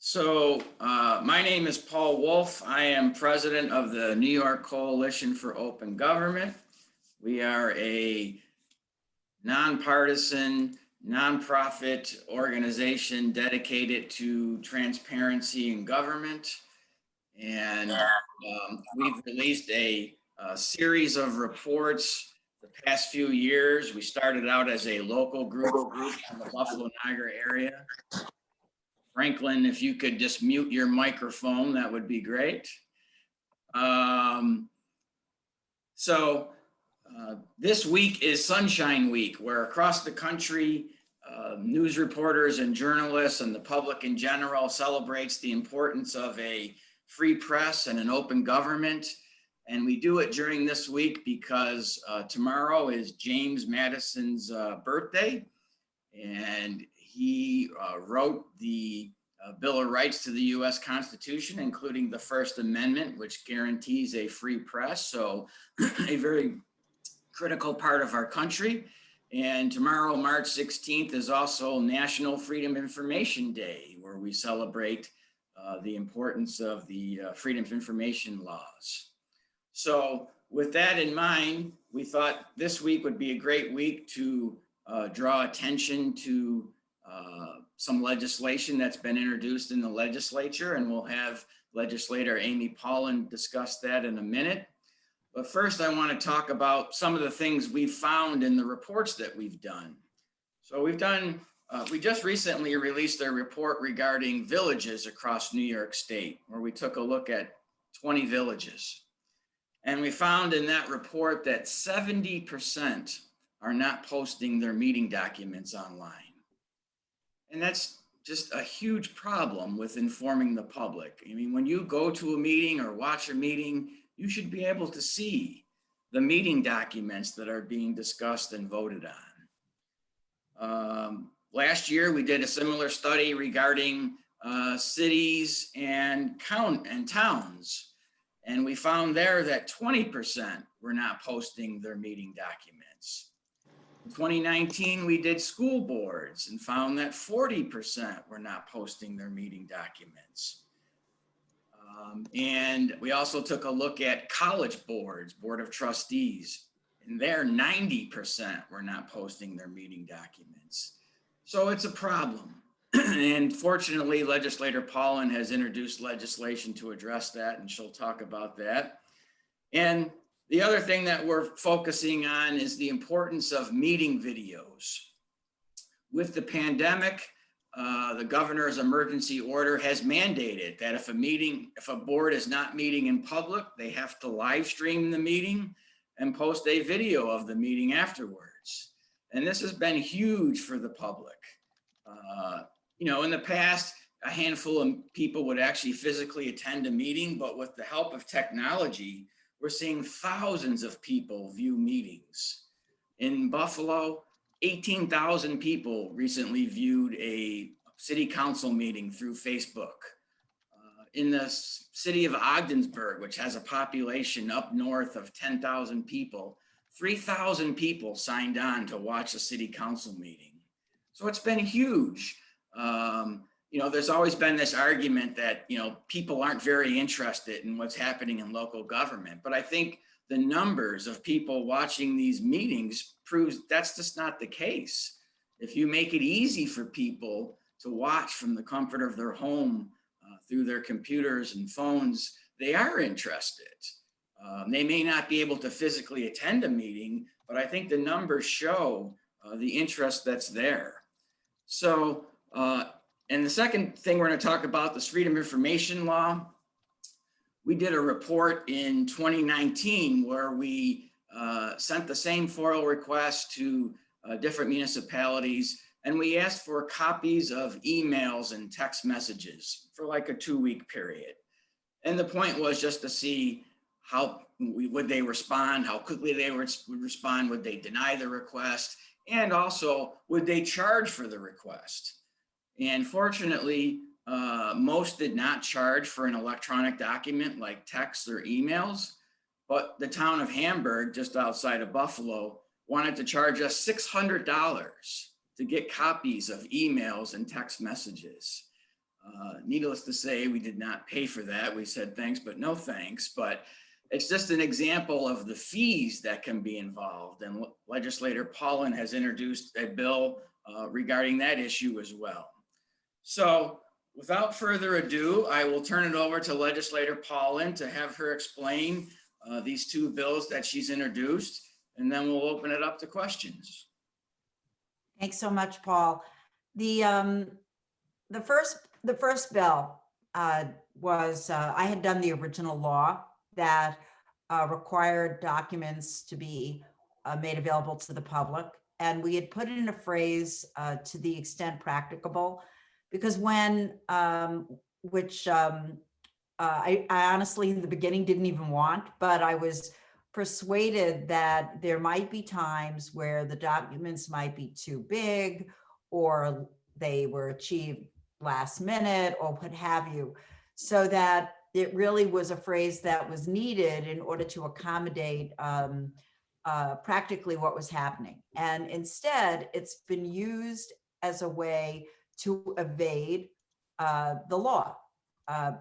My name is Paul Wolf. I am president of the New York Coalition for Open Government. We are a nonpartisan, nonprofit organization dedicated to transparency in government. And we've released a series of reports the past few years. We started out as a local group in the Buffalo-Niagara area. Franklin, if you could just mute your microphone, that would be great. This week is Sunshine Week, where across the country, news reporters and journalists and the public in general celebrates the importance of a free press and an open government. And we do it during this week because tomorrow is James Madison's birthday. And he wrote the Bill of Rights to the U.S. Constitution, including the First Amendment, which guarantees a free press. So a very critical part of our country. And tomorrow, March 16th, is also National Freedom of Information Day, where we celebrate the importance of the Freedom of Information laws. So with that in mind, we thought this week would be a great week to draw attention to some legislation that's been introduced in the legislature, and we'll have legislator Amy Paulin discuss that in a minute. But first, I want to talk about some of the things we've found in the reports that we've done. So we just recently released a report regarding villages across New York State, where we took a look at 20 villages. And we found in that report that 70% are not posting their meeting documents online. And that's just a huge problem with informing the public. I mean, when you go to a meeting or watch a meeting, you should be able to see the meeting documents that are being discussed and voted on. Last year, we did a similar study regarding cities and towns. And we found there that 20% were not posting their meeting documents. In 2019, we did school boards and found that 40% were not posting their meeting documents. And we also took a look at college boards, Board of Trustees, and there 90% were not posting their meeting documents. So it's a problem. And fortunately, legislator Paulin has introduced legislation to address that, and she'll talk about that. And the other thing that we're focusing on is the importance of meeting videos. With the pandemic, the governor's emergency order has mandated that if a board is not meeting in public, they have to live stream the meeting and post a video of the meeting afterwards. And this has been huge for the public. In the past, a handful of people would actually physically attend a meeting, but with the help of technology, we're seeing thousands of people view meetings. In Buffalo, 18,000 people recently viewed a city council meeting through Facebook. In the city of Ogdensburg, which has a population up north of 10,000 people, 3,000 people signed on to watch a city council meeting. So it's been huge. There's always been this argument that, people aren't very interested in what's happening in local government. But I think the numbers of people watching these meetings proves that's just not the case. If you make it easy for people to watch from the comfort of their home through their computers and phones, they are interested. They may not be able to physically attend a meeting, but I think the numbers show the interest that's there. So, and the second thing we're going to talk about, this Freedom of Information Law. We did a report in 2019 where we sent the same FOIL request to different municipalities, and we asked for copies of emails and text messages for like a 2-week period. And the point was just to see how would they respond, how quickly they would respond, would they deny the request, and also would they charge for the request. And fortunately, most did not charge for an electronic document like texts or emails, but the town of Hamburg, just outside of Buffalo, wanted to charge us $600 to get copies of emails and text messages. Needless to say, we did not pay for that. We said thanks, but no thanks. But it's just an example of the fees that can be involved. And legislator Paulin has introduced a bill regarding that issue as well. So without further ado, I will turn it over to legislator Paulin to have her explain these two bills that she's introduced, and then we'll open it up to questions. Thanks so much, Paul. The first bill was I had done the original law that required documents to be made available to the public, and we had put in a phrase to the extent practicable, because when I honestly in the beginning didn't even want, but I was persuaded that there might be times where the documents might be too big, or they were achieved last minute, or what have you, so that it really was a phrase that was needed in order to accommodate practically what was happening. And instead, it's been used as a way to evade the law,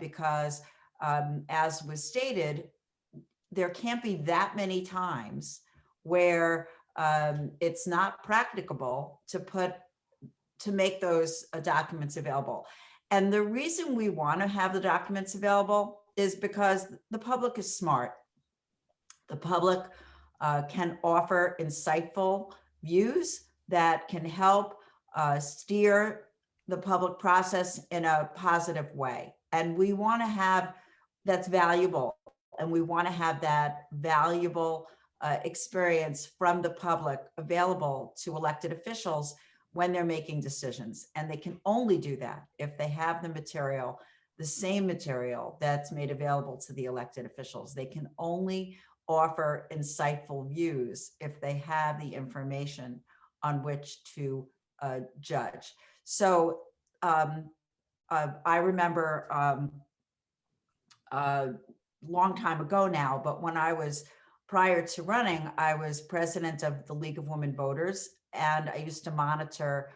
because as was stated, there can't be that many times where it's not practicable to make those documents available. And the reason we want to have the documents available is because the public is smart. The public can offer insightful views that can help steer the public process in a positive way. And we want to have that's valuable. And we want to have that valuable experience from the public available to elected officials when they're making decisions. And they can only do that if they have the material, the same material that's made available to the elected officials. They can only offer insightful views if they have the information on which to judge. So I remember long time ago now, but when I was prior to running, I was president of the League of Women Voters, and I used to monitor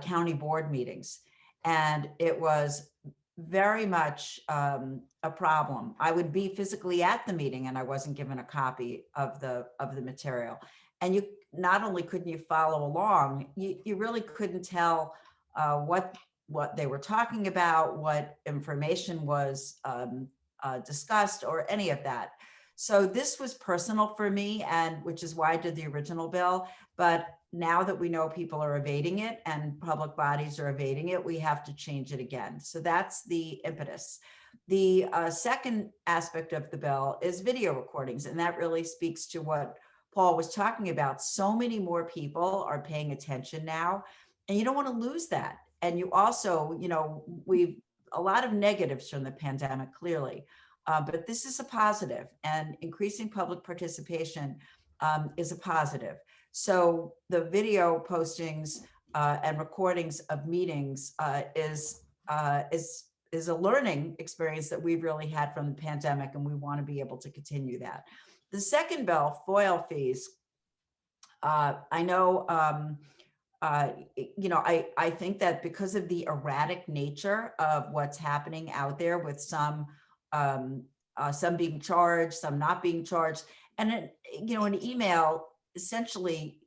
county board meetings. And it was very much a problem. I would be physically at the meeting and I wasn't given a copy of the material. And you not only couldn't you follow along, you really couldn't tell what they were talking about, what information was discussed, or any of that. So this was personal for me, and which is why I did the original bill. But now that we know people are evading it and public bodies are evading it, we have to change it again. So that's the impetus. The second aspect of the bill is video recordings, and that really speaks to what Paul was talking about. So many more people are paying attention now, and you don't want to lose that. And you also, we've a lot of negatives from the pandemic, clearly, but this is a positive, and increasing public participation is a positive. So the video postings and recordings of meetings is a learning experience that we've really had from the pandemic, and we want to be able to continue that. The second bill, FOIL fees, I know, I think that because of the erratic nature of what's happening out there, with some being charged, some not being charged, and an email, essentially,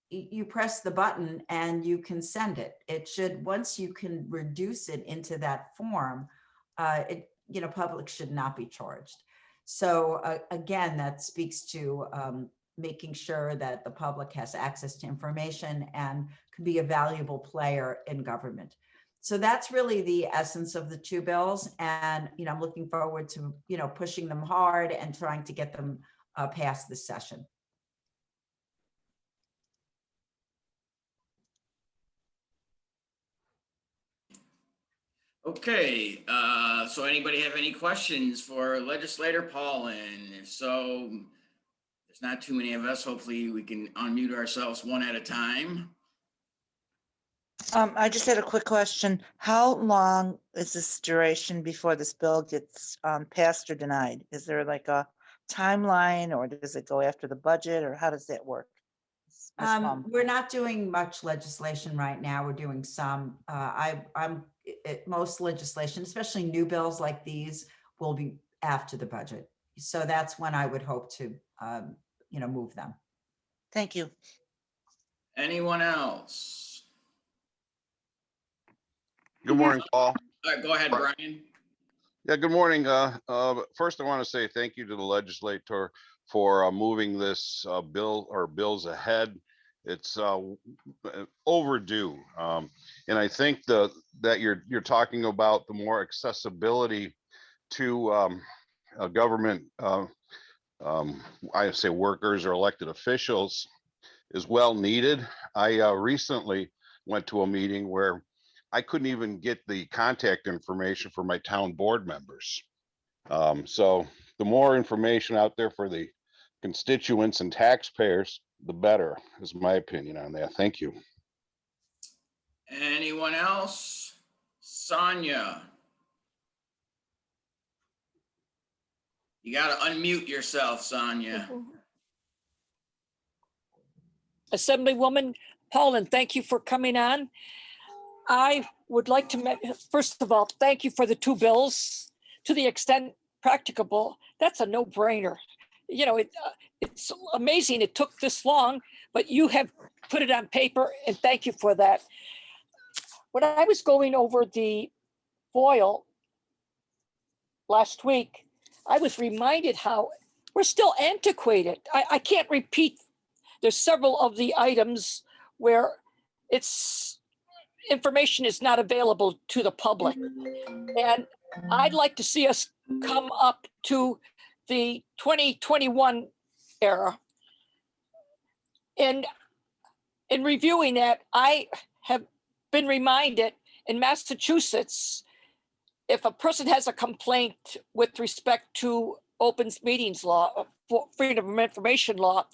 you press the button and you can send it. It should, once you can reduce it into that form, public should not be charged. So again, that speaks to making sure that the public has access to information and can be a valuable player in government. So that's really the essence of the two bills. And, I'm looking forward to, pushing them hard and trying to get them past this session. Okay, so anybody have any questions for Legislator Paulin? If so, there's not too many of us. Hopefully we can unmute ourselves one at a time. I just had a quick question. How long is this duration before this bill gets passed or denied? Is there like a timeline, or does it go after the budget, or how does that work? We're not doing much legislation right now. We're doing some. most legislation, especially new bills like these, will be after the budget. So that's when I would hope to, move them. Thank you. Anyone else? Good morning, Paul. All right, go ahead, Brian. Yeah, good morning. First, I want to say thank you to the legislator for moving this bill or bills ahead. It's overdue, and I think that you're talking about the more accessibility to government. I say workers or elected officials is well needed. I recently went to a meeting where I couldn't even get the contact information for my town board members. So the more information out there for the constituents and taxpayers, the better, is my opinion on that. Thank you. Anyone else? Sonia. You got to unmute yourself, Sonia. Assemblywoman Poland, thank you for coming on. I would like to, first of all, thank you for the two bills. To the extent practicable, that's a no-brainer. You know, it's amazing it took this long, but you have put it on paper, and thank you for that. When I was going over the FOIL last week, I was reminded how we're still antiquated. I can't repeat. There's several of the items where information is not available to the public. And I'd like to see us come up to the 2021 era. And in reviewing that, I have been reminded in Massachusetts, if a person has a complaint with respect to open meetings law, freedom of information law,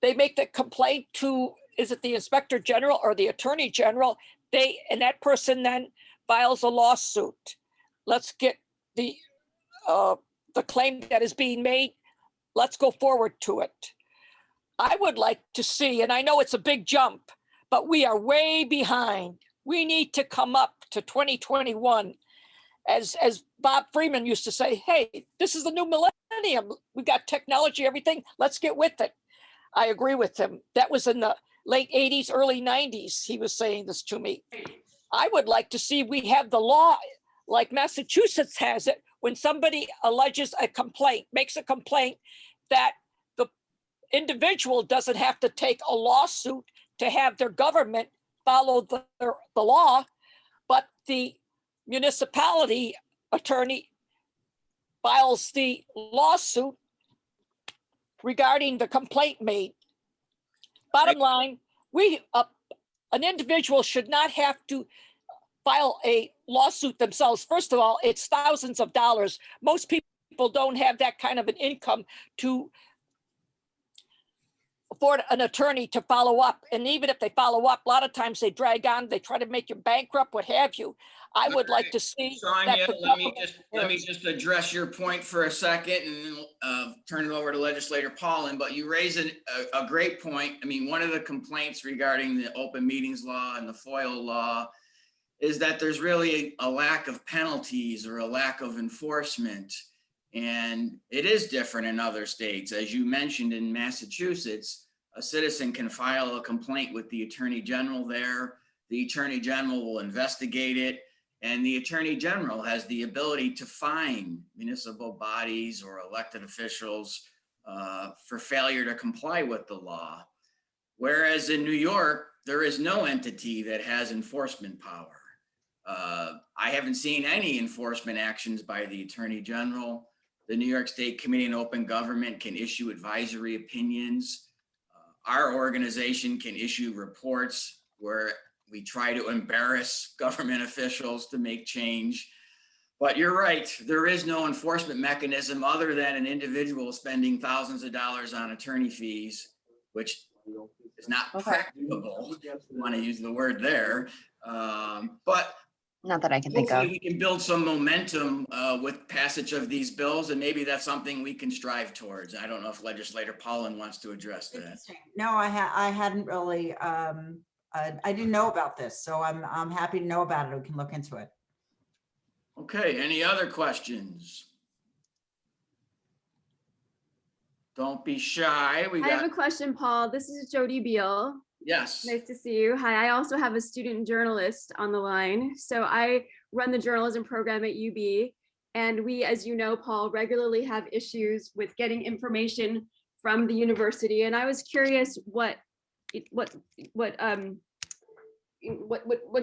they make the complaint to, is it the inspector general or the attorney general? And that person then files a lawsuit. Let's get the claim that is being made. Let's go forward to it. I would like to see, and I know it's a big jump, but we are way behind. We need to come up to 2021. As Bob Freeman used to say, hey, this is the new millennium. We've got technology, everything. Let's get with it. I agree with him. That was in the late 80s, early 90s. He was saying this to me. I would like to see we have the law like Massachusetts has it when somebody alleges a complaint, makes a complaint, that the individual doesn't have to take a lawsuit to have their government follow the law, but the municipality attorney files the lawsuit regarding the complaint made. Bottom line, an individual should not have to file a lawsuit themselves. First of all, it's thousands of dollars. Most people don't have that kind of an income to afford an attorney to follow up. And even if they follow up, a lot of times they drag on, they try to make you bankrupt, what have you. I would like to see. Sonia, let me just address your point for a second and then turn it over to Legislator Paulin. But you raise a great point. I mean, one of the complaints regarding the open meetings law and the FOIL law is that there's really a lack of penalties or a lack of enforcement. And it is different in other states. As you mentioned, in Massachusetts, a citizen can file a complaint with the attorney general there. The attorney general will investigate it. And the attorney general has the ability to fine municipal bodies or elected officials for failure to comply with the law. Whereas in New York, there is no entity that has enforcement power. I haven't seen any enforcement actions by the attorney general. The New York State Committee on Open Government can issue advisory opinions. Our organization can issue reports where we try to embarrass government officials to make change. But you're right, there is no enforcement mechanism other than an individual spending thousands of dollars on attorney fees, which is not practicable, if you want to use the word there. But not that I can think of. hopefully we can build some momentum with passage of these bills, and maybe that's something we can strive towards. I don't know if Legislator Paulin wants to address that. No, I hadn't really I didn't know about this, so I'm happy to know about it. We can look into it. Okay, any other questions? Don't be shy. We I have got, a question, Paul. This is Jody Beal. yes. Nice to see you. Hi, I also have a student journalist on the line. So I run the journalism program at UB. And we, as you know, Paul, regularly have issues with getting information from the university. And I was curious what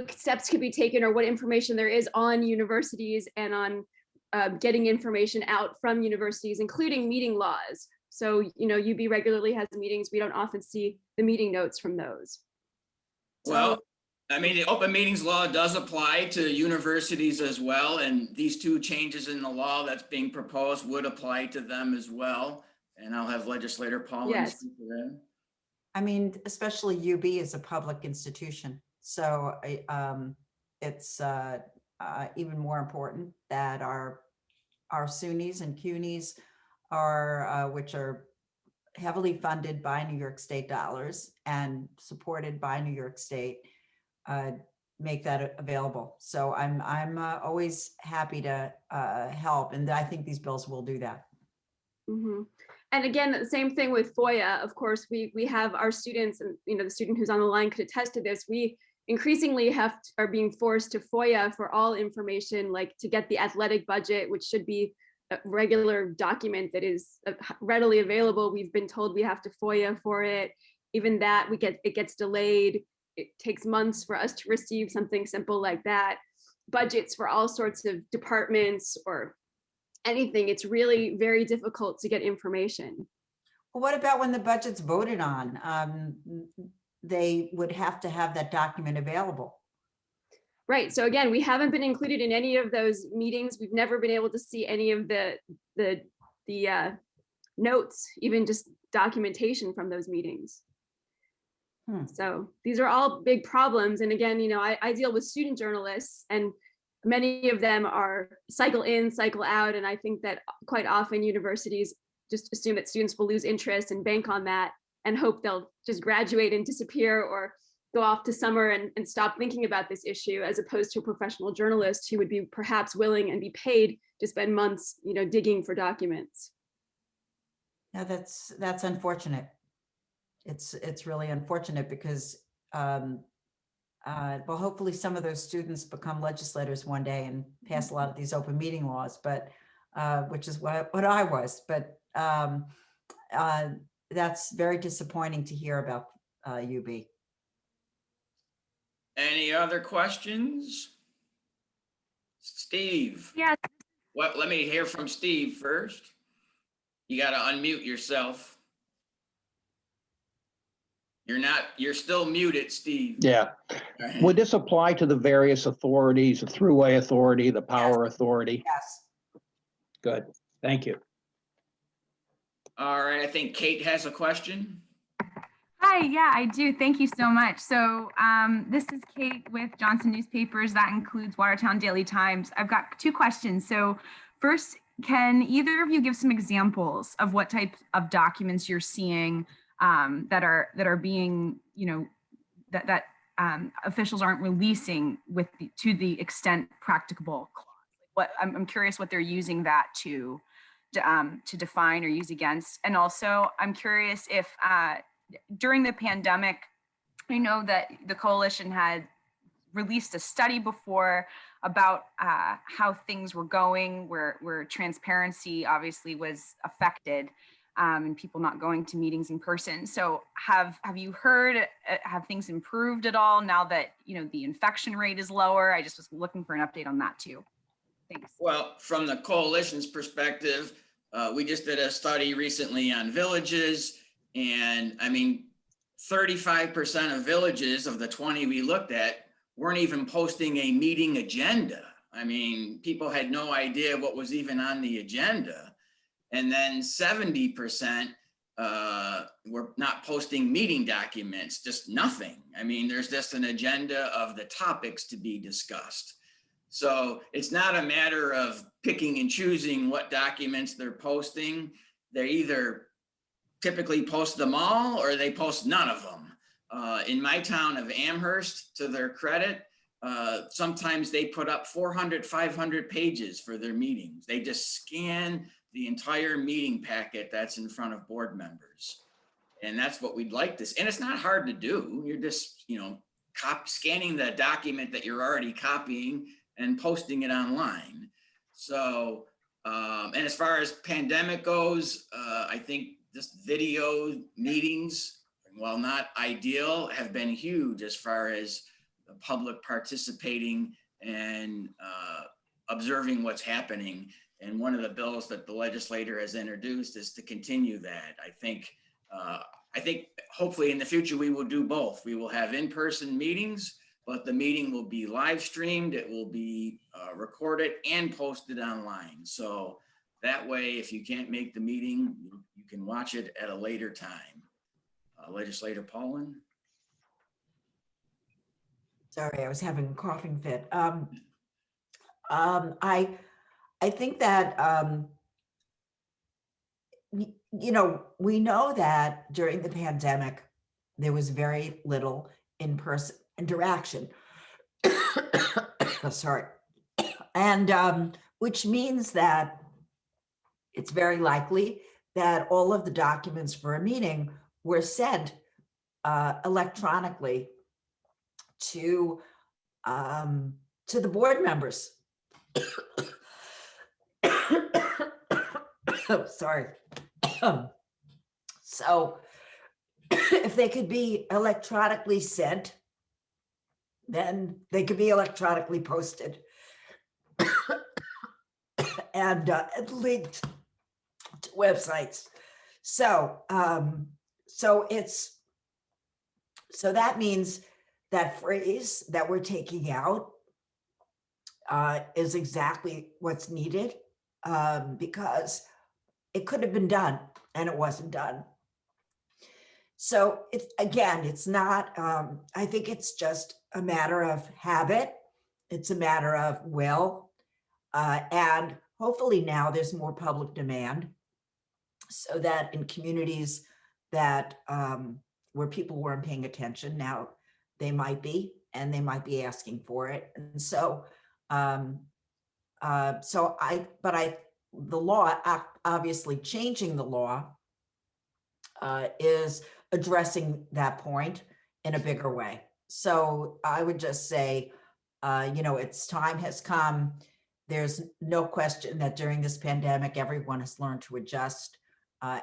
steps could be taken or what information there is on universities and on getting information out from universities, including meeting laws. So, you know, UB regularly has meetings. We don't often see the meeting notes from those. Well, I mean, the open meetings law does apply to universities as well. And these two changes in the law that's being proposed would apply to them as well. And I'll have legislator Paul Yes. speak to them. I mean, especially UB is a public institution. So it's even more important that our SUNYs and CUNYs are, which are heavily funded by New York State dollars and supported by New York State, make that available. So I'm always happy to help, and I think these bills will do that. Mm-hmm. And again, the same thing with FOIA. Of course, we have our students, and you know, the student who's on the line could attest to this. We increasingly are being forced to FOIA for all information, like to get the athletic budget, which should be a regular document that is readily available. We've been told we have to FOIA for it. Even that, it gets delayed. It takes months for us to receive something simple like that. Budgets for all sorts of departments or anything. It's really very difficult to get information. Well, what about when the budget's voted on? They would have to have that document available. Right. So again, we haven't been included in any of those meetings. We've never been able to see any of the notes, even just documentation from those meetings. So these are all big problems. And again, you know, I deal with student journalists, and many of them are cycle in, cycle out. And I think that quite often universities just assume that students will lose interest and bank on that and hope they'll just graduate and disappear or go off to summer and stop thinking about this issue, as opposed to a professional journalist who would be perhaps willing and be paid to spend months, you know, digging for documents. Yeah, that's unfortunate. It's really unfortunate because, well, hopefully some of those students become legislators one day and pass a lot of these open meeting laws, but which is what I was. But that's very disappointing to hear about UB. Any other questions? Steve? Yes. What? Let me hear from Steve first. You got to unmute yourself. You're still muted, Steve. Yeah. Right. Would this apply to the various authorities, the Thruway Authority, the Power Authority? Yes. Good. Thank you. All right. I think Kate has a question. Hi, yeah, I do. Thank you so much. So this is Kate with Johnson Newspapers. That includes Watertown Daily Times. I've got two questions. So first, can either of you give some examples of what type of documents you're seeing that are being, you know, that officials aren't releasing to the extent practicable? What I'm curious what they're using that to define or use against. And also, I'm curious if during the pandemic, I know that the coalition had released a study before about how things were going, where transparency obviously was affected, and people not going to meetings in person. So have you heard, have things improved at all now that, you know, the infection rate is lower? I just was looking for an update on that too. Thanks. Well, from the coalition's perspective, we just did a study recently on villages. And I mean, 35% of villages of the 20 we looked at weren't even posting a meeting agenda. I mean, people had no idea what was even on the agenda. And then 70% were not posting meeting documents, just nothing. I mean, there's just an agenda of the topics to be discussed. So it's not a matter of picking and choosing what documents they're posting. They either typically post them all or they post none of them. In my town of Amherst, to their credit, sometimes they put up 400, 500 pages for their meetings. They just scan the entire meeting packet that's in front of board members. And that's what we'd like to, and it's not hard to do. You're just, scanning the document that you're already copying and posting it online. So, and as far as pandemic goes, I think just video meetings, while not ideal, have been huge as far as the public participating and observing what's happening. And one of the bills that the legislator has introduced is to continue that. I think hopefully in the future we will do both. We will have in-person meetings, but the meeting will be live streamed. It will be recorded and posted online. So that way, if you can't make the meeting, you can watch it at a later time. Legislator Paulin. Sorry, I was having a coughing fit. I think that, we know that during the pandemic, there was very little in-person interaction. Sorry. And which means that it's very likely that all of the documents for a meeting were sent electronically to the board members. Oh, sorry. So if they could be electronically sent, then they could be electronically posted and linked to websites. So that means that phrase that we're taking out is exactly what's needed, because it could have been done and it wasn't done. So it's not, I think it's just a matter of habit. It's a matter of will, and hopefully now there's more public demand, so that in communities that where people weren't paying attention, now they might be, and they might be asking for it. And so, the law, obviously changing the law is addressing that point in a bigger way. So I would just say, its time has come. There's no question that during this pandemic, everyone has learned to adjust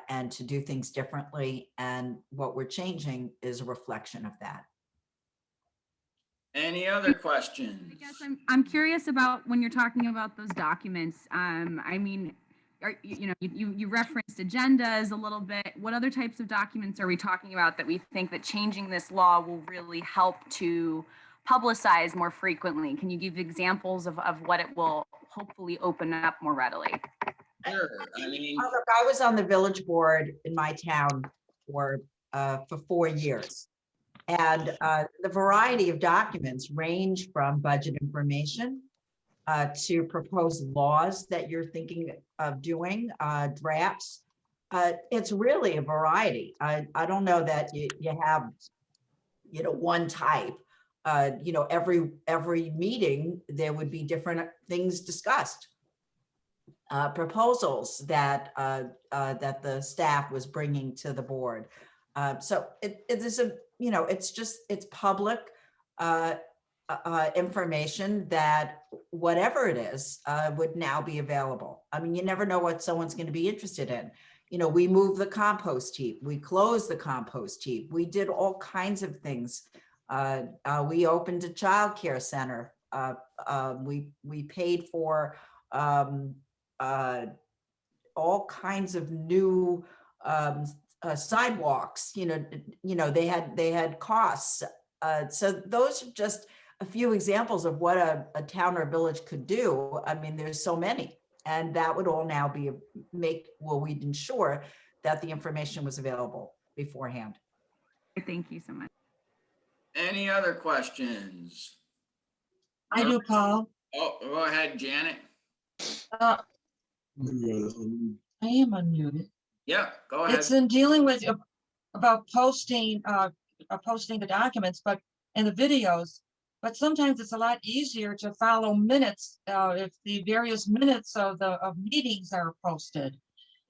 and to do things differently. And what we're changing is a reflection of that. Any other questions? I guess I'm curious about when you're talking about those documents. You referenced agendas a little bit. What other types of documents are we talking about that we think that changing this law will really help to publicize more frequently? Can you give examples of what it will hopefully open up more readily? Sure. Look, I was on the village board in my town for 4 years. And the variety of documents range from budget information to proposed laws that you're thinking of doing, drafts. It's really a variety. I don't know that you have, one type. Every meeting, there would be different things discussed. Proposals that the staff was bringing to the board. So it is it's public information that whatever it is would now be available. I mean, you never know what someone's going to be interested in. We moved the compost heap, we closed the compost heap, we did all kinds of things. We opened a childcare center. We paid for all kinds of new sidewalks. They had costs. So those are just a few examples of what a town or village could do. I mean, there's so many, and that would all now be we'd ensure that the information was available beforehand. Thank you so much. Any other questions? I do, Paul. Oh, go ahead, Janet. I am unmuted. Yeah, go ahead. It's in dealing with about posting posting the documents, but and the videos. But sometimes it's a lot easier to follow minutes if the various minutes of meetings are posted.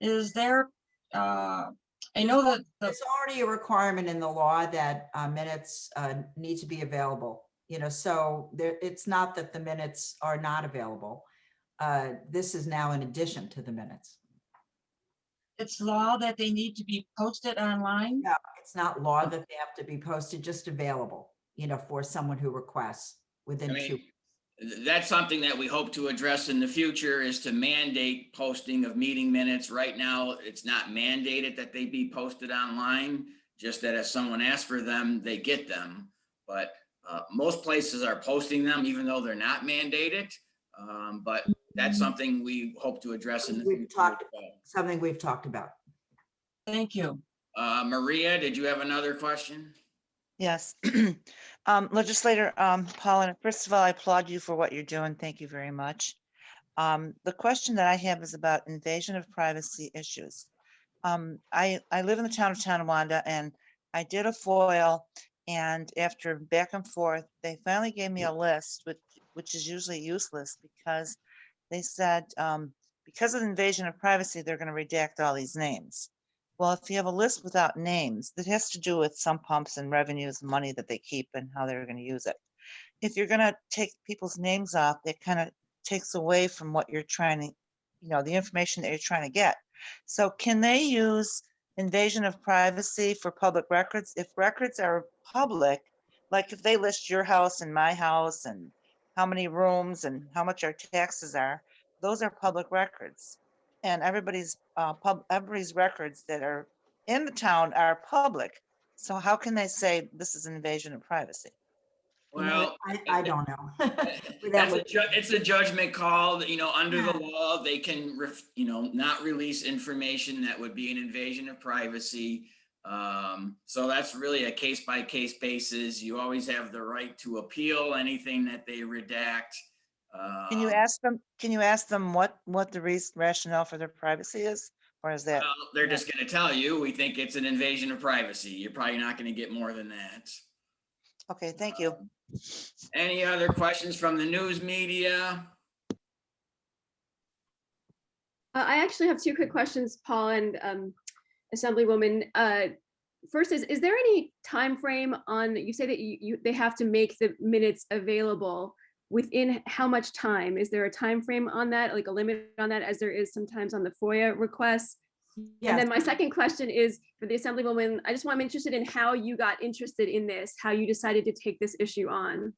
Is there? I know that There's already a requirement in the law that minutes need to be available, you know, so it's not that the minutes are not available. This is now in addition to the minutes. it's law that they need to be posted online. No, it's not law that they have to be posted, just available, you know, for someone who requests within I mean, 2. that's something that we hope to address in the future, is to mandate posting of meeting minutes. Right now, it's not mandated that they be posted online, just that if someone asks for them, they get them. But most places are posting them, even though they're not mandated. But that's something we hope to address in the future. Something we've talked about. Thank you. Maria, did you have another question? Yes. Legislator Paulin, first of all, I applaud you for what you're doing. Thank you very much. The question that I have is about invasion of privacy issues. I live in the town of Tonawanda, and I did a FOIL, and after back and forth, they finally gave me a list, which is usually useless, because they said, because of the invasion of privacy, they're going to redact all these names. Well, if you have a list without names, that has to do with some pumps and revenues, money that they keep and how they're going to use it. If you're going to take people's names off, that kind of takes away from what you're trying to, you know, the information that you're trying to get. So can they use invasion of privacy for public records? If records are public, like if they list your house and my house and how many rooms and how much our taxes are, those are public records. And everybody's records that are in the town are public. So how can they say this is an invasion of privacy? Well, I don't know. it's a judgment call. You know, under the law, they can, not release information that would be an invasion of privacy. So that's really a case by case basis. You always have the right to appeal anything that they redact. Can you ask them? Can you ask them what the rationale for their privacy is, or is that? Well, they're just going to tell you, we think it's an invasion of privacy. You're probably not going to get more than that. Okay, thank you. Any other questions from the news media? I actually have 2 quick questions, Paul and Assemblywoman. First is there any time frame on, you say that they have to make the minutes available within how much time? Is there a time frame on that, like a limit on that, as there is sometimes on the FOIA requests? Yes. And then my second question is for the Assemblywoman. I'm interested in how you got interested in this, how you decided to take this issue on.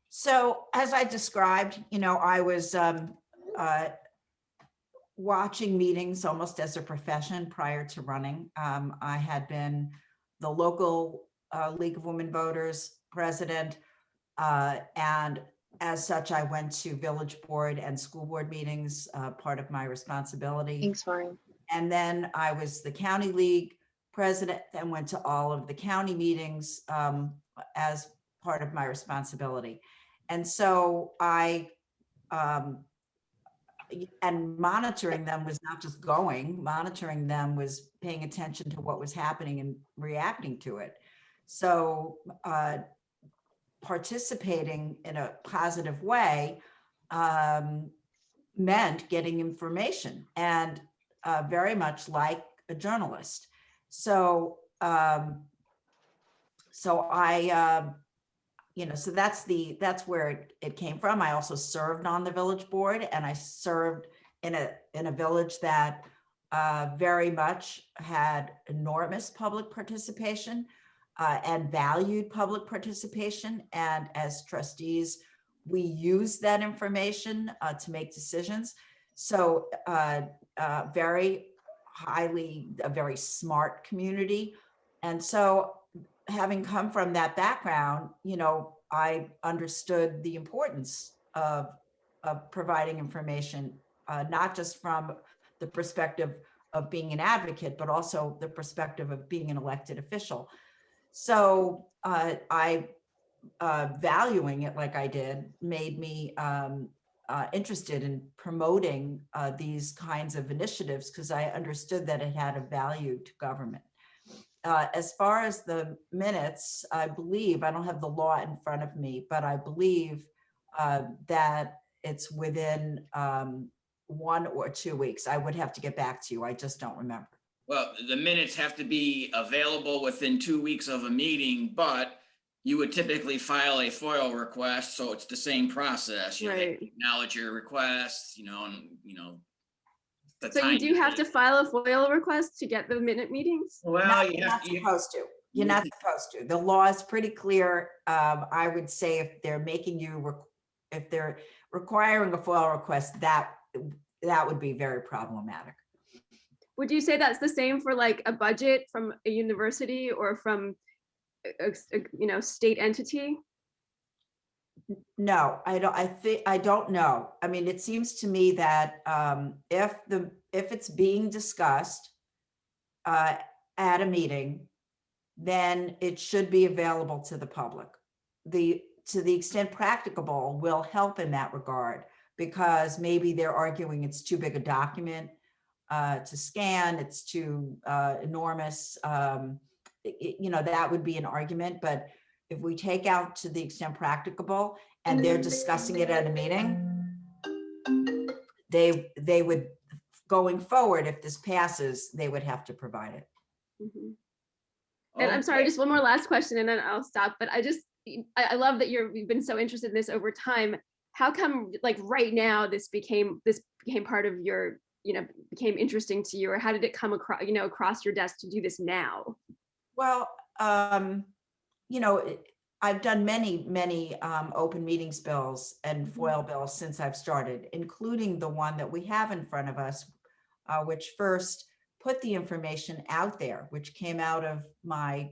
So as I described, you know, I was watching meetings almost as a profession prior to running. I had been the local League of Women Voters president, and as such, I went to village board and school board meetings, part of my responsibility. Thanks, Maureen. And then I was the county league president and went to all of the county meetings as part of my responsibility. And so and monitoring them was not just going, monitoring them was paying attention to what was happening and reacting to it. So participating in a positive way meant getting information, and very much like a journalist. So so that's where it came from. I also served on the village board, and I served in a village that very much had enormous public participation and valued public participation. And as trustees, we use that information to make decisions. So a very smart community. And so having come from that background, you know, I understood the importance of providing information, not just from the perspective of being an advocate, but also the perspective of being an elected official. So valuing it like I did made me interested in promoting these kinds of initiatives, because I understood that it had a value to government. As far as the minutes, I believe, I don't have the law in front of me, but I believe that it's within 1 or 2 weeks. I would have to get back to you. I just don't remember. Well, the minutes have to be available within 2 weeks of a meeting, but you would typically file a FOIL request, so it's the same process. You know, they Right. acknowledge your request, and the So you time. do have to file a FOIL request to get the minute meetings? Well, you You're have not to. supposed to. You're not supposed to. The law is pretty clear. I would say if they're making you, if they're requiring a FOIL request, that would be very problematic. Would you say that's the same for like a budget from a university or from a state entity? No, I don't know. I mean, it seems to me that if it's being discussed at a meeting, then it should be available to the public. To the extent practicable will help in that regard, because maybe they're arguing it's too big a document to scan, it's too enormous. That would be an argument, but if we take out to the extent practicable and they're discussing it at a meeting, they would, going forward, if this passes, they would have to provide it. Mhm. And I'm sorry, just one more last question and then I'll stop. But I love that you've been so interested in this over time. How come like right now this became part of your, became interesting to you, or how did it come across, across your desk to do this now? Well, I've done many open meetings bills and FOIL bills since I've started, including the one that we have in front of us, which first put the information out there, which came out of my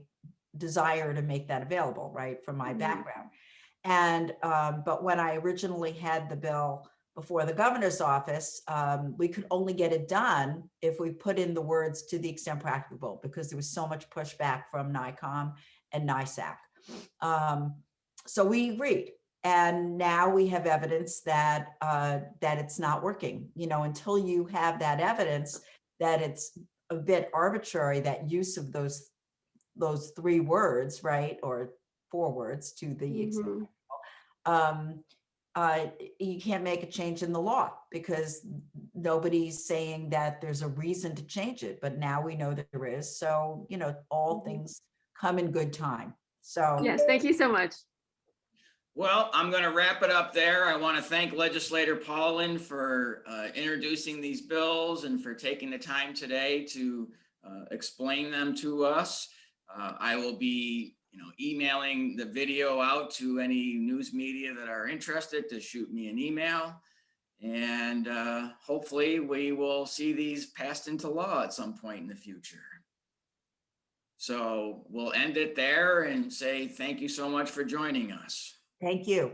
desire to make that available, right, from my background. And, but when I originally had the bill before the governor's office, we could only get it done if we put in the words "to the extent practicable," because there was so much pushback from NYCOM and NYSAC. So we agreed. And now we have evidence that it's not working. Until you have that evidence that it's a bit arbitrary, that use of those 3 words, right, or 4 words, to the extent, you can't make a change in the law because nobody's saying that there's a reason to change it. But now we know that there is. So, all things come in good time. So yes, thank you so much. Well, I'm going to wrap it up there. I want to thank Legislator Paulin for introducing these bills and for taking the time today to explain them to us. I will be, emailing the video out to any news media that are interested to shoot me an email. And hopefully we will see these passed into law at some point in the future. So we'll end it there and say thank you so much for joining us. thank you.